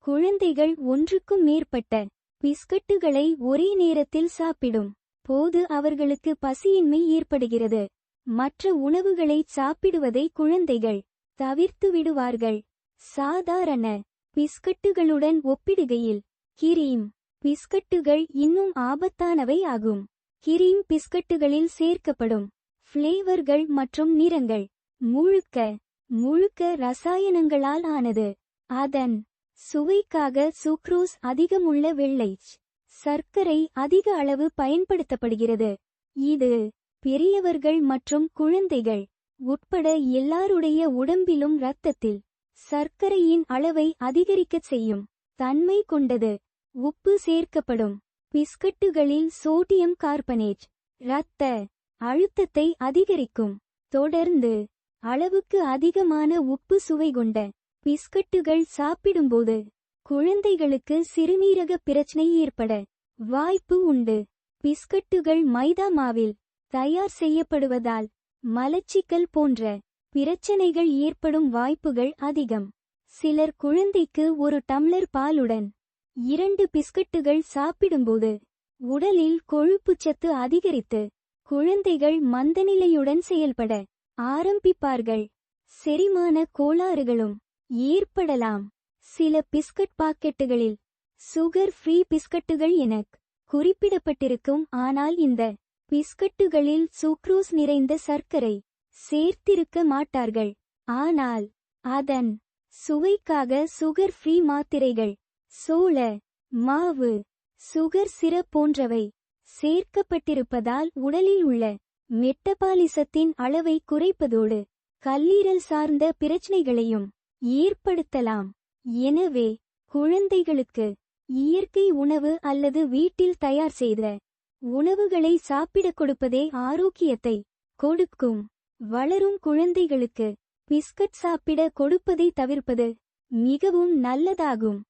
குழந்தைகள் ஒன்றுக்கும் மேற்பட்ட பிஸ்கட்டுகளை ஒரே நேரத்தில் சாப்பிடும் போது அவர்களுக்கு பசியின்மை ஏற்படுகிறது. மற்ற உணவுகளை சாப்பிடுவதை குழந்தைகள் தவிர்த்து விடுவார்கள். சாதாரண பிஸ்கட்டுகளுடன் ஒப்பிடுகையில் கிரீம் பிஸ்கட்டுகள் இன்னும் ஆபத்தானவை ஆகும். கிரீம் பிஸ்கட்டுகளில் சேர்க்கப்படும் ஃப்ளேவர்கள் மற்றும் நிறங்கள் முழுக்க ரசாயனங்களால் ஆனது. அதன் சுவைக்காக சுக்ரோஸ் அதிகமுள்ள வெள்ளை சர்க்கரை அதிக அளவு பயன்படுத்தப்படுகிறது. இது பெரியவர்கள் மற்றும் குழந்தைகள் உட்பட எல்லாருடைய உடம்பிலும் இரத்தத்தில் சர்க்கரையின் அளவை அதிகரிக்கச் செய்யும் தன்மை கொண்டது. உப்பு சேர்க்கப்படும் பிஸ்கட்டுகளில் சோடியம் கார்பனேட் இரத்த அழுத்தத்தை அதிகரிக்கும். தொடர்ந்து அளவுக்கு அதிகமான உப்பு சுவை கொண்ட பிஸ்கட்டுகள் சாப்பிடும்போது குழந்தைகளுக்கு சிறுநீரக பிரச்சனை ஏற்பட வாய்ப்பு உண்டு. பிஸ்கட்டுகள் மைதா மாவில் தயார் செய்யப்படுவதால் மலச்சிக்கல் போன்ற பிரச்சனைகள் ஏற்படும் வாய்ப்புகள் அதிகம். சிலர் குழந்தைக்கு ஒரு டம்ளர் பாலுடன் 2 பிஸ்கட்டுகள் சாப்பிடும்போது உடலில் கொழுப்புச்சத்து அதிகரித்து குழந்தைகள் மந்தநிலையுடன் செயல்பட ஆரம்பிப்பார்கள். செரிமான கோளாறுகளும் ஏற்படலாம். சில பிஸ்கட் பாக்கெட்டுகளில் சுகர் ஃப்ரீ பிஸ்கட்டுகள் என குறிப்பிடப்பட்டிருக்கும். ஆனால் இந்த பிஸ்கட்டுகளில் சுக்ரோஸ் நிறைந்த சர்க்கரை சேர்த்திருக்க மாட்டார்கள். ஆனால் அதன் சுவைக்காக சுகர் ஃப்ரீ மாத்திரைகள், சோள மாவு, சுகர் சிரப் போன்றவை சேர்க்கப்பட்டிருப்பதால் உடலில் உள்ள மெட்டபாலிசத்தின் அளவை குறைப்பதோடு கல்லீரல் சார்ந்த பிரச்சனைகளையும் ஏற்படுத்தலாம். எனவே குழந்தைகளுக்கு இயற்கை உணவு அல்லது வீட்டில் தயார் செய்த உணவுகளை சாப்பிடக் கொடுப்பதே ஆரோக்கியத்தை கொடுக்கும். வளரும் குழந்தைகளுக்கு பிஸ்கட் சாப்பிட கொடுப்பதை தவிர்ப்பது மிகவும் நல்லதாகும்.